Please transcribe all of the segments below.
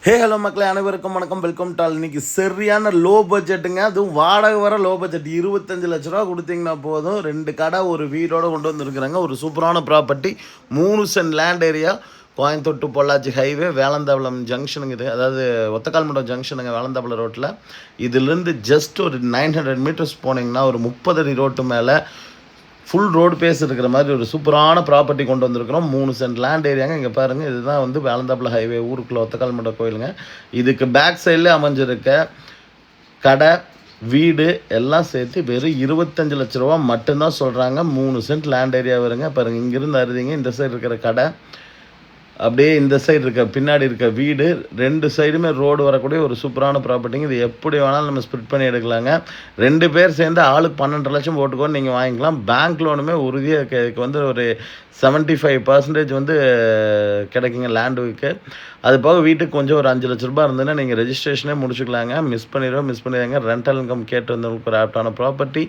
Hello மக்களே, அனைவருக்கும் வணக்கம். வெல்கம் டால். இன்னைக்கு சரியான லோ பட்ஜெட்டுங்க. அதுவும் வாடகை வர லோ பட்ஜெட். 25 லட்ச ரூபா கொடுத்தீங்கன்னா போதும், 2 கடை ஒரு வீடோடு கொண்டு வந்துருக்குறாங்க. ஒரு சூப்பரான property, 3 cent land area, Coimbatore to Pollachi highway, Velanthavalam ஜங்ஷனுங்க. இது அதாவது ஒத்தக்கால்மண்டம் ஜங்ஷனுங்க, வேலந்தாவளம் ரோட்டில். இதுலேருந்து ஜஸ்ட் ஒரு 900 மீட்டர்ஸ் போனீங்கன்னா ஒரு 30 அடி ரோட்டு மேலே ஃபுல் ரோடு பேஸ் இருக்கிற மாதிரி ஒரு சூப்பரான ப்ராப்பர்ட்டி கொண்டு வந்திருக்கிறோம். 3 சென்ட் லேண்ட் ஏரியாங்க. இங்கே பாருங்கள், இதுதான் வந்து வேலந்தாப்புல ஹைவே, ஊருக்குள்ளே ஒத்தக்கால்மண்டம் கோயிலுங்க. இதுக்கு பேக் சைடில் அமைஞ்சிருக்க கடை, வீடு எல்லாம் சேர்த்து வெறும் 25 லட்ச ரூபா மட்டும்தான் சொல்கிறாங்க. 3 சென்ட் லேண்ட் ஏரியா வருங்க. பாருங்கள், இங்கேருந்து அறுதிங்க, இந்த சைடு இருக்கிற கடை, அப்படியே இந்த சைடு இருக்க பின்னாடி இருக்க வீடு, 2 சைடுமே ரோடு வரக்கூடிய ஒரு சூப்பரான ப்ராப்பர்ட்டிங்க. இது எப்படி வேணாலும் நம்ம ஸ்ப்ளிட் பண்ணி எடுக்கலாங்க. 2 பேர் சேர்ந்து ஆளுக்கு 12 லட்சம் போட்டுக்கோன்னு நீங்கள் வாங்கிக்கலாம். பேங்க் லோனுமே உறுதியாக இதுக்கு வந்து ஒரு 75% வந்து கிடைக்குங்க லேண்டுக்கு. அது போக வீட்டுக்கு கொஞ்சம் ஒரு 5 லட்ச ரூபா இருந்ததுன்னா நீங்கள் ரெஜிஸ்ட்ரேஷனே முடிச்சுக்கலாங்க. மிஸ் பண்ணிடுவாங்க. ரெண்டல் இன்கம் கேட்டு வந்தவங்களுக்கு ஒரு ஆப்டான ப்ராப்பர்ட்டி,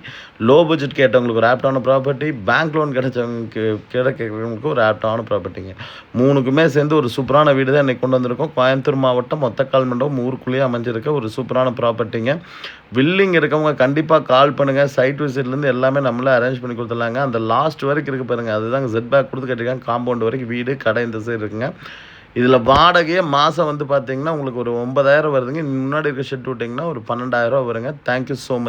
லோ பட்ஜெட் கேட்டவங்களுக்கு ஒரு ஆப்டான ப்ராப்பர்ட்டி, பேங்க் லோன் கிடைக்கிறவங்களுக்கு ஒரு ஆப்டான ப்ராப்பர்ட்டிங்க. 3க்குமே சேர்ந்து ஒரு சூப்பரான வீடு தான் இன்றைக்கி கொண்டு வந்திருக்கோம். கோயம்புத்தூர் மாவட்டம் ஒத்தக்கால்மண்டம் ஊருக்குள்ளேயே அமைஞ்சிருக்க ஒரு சூப்பரான ப்ராப்பர்ட்டிங்க. வில்லிங் இருக்கவங்க கண்டிப்பாக கால் பண்ணுங்கள். சைட் விசிட்லேருந்து எல்லாமே நம்மளே அரேஞ்ச் பண்ணி கொடுத்துடலாங்க. அந்த லாஸ்ட் வரைக்கும் இருக்குது பாருங்கள், அதுதாங்க செட் பேக் கொடுத்து கட்டிருக்காங்க. காம்பவுண்ட் வரைக்கும் வீடு, கடை இந்த சைடு இருக்குங்க. இதில் வாடகையே மாதம் வந்து பார்த்தீங்கன்னா உங்களுக்கு ஒரு 9,000 வருதுங்க. முன்னாடி இருக்க ஷெட் விட்டிங்கன்னா ஒரு 12,000 வருங்க. Thank you so much.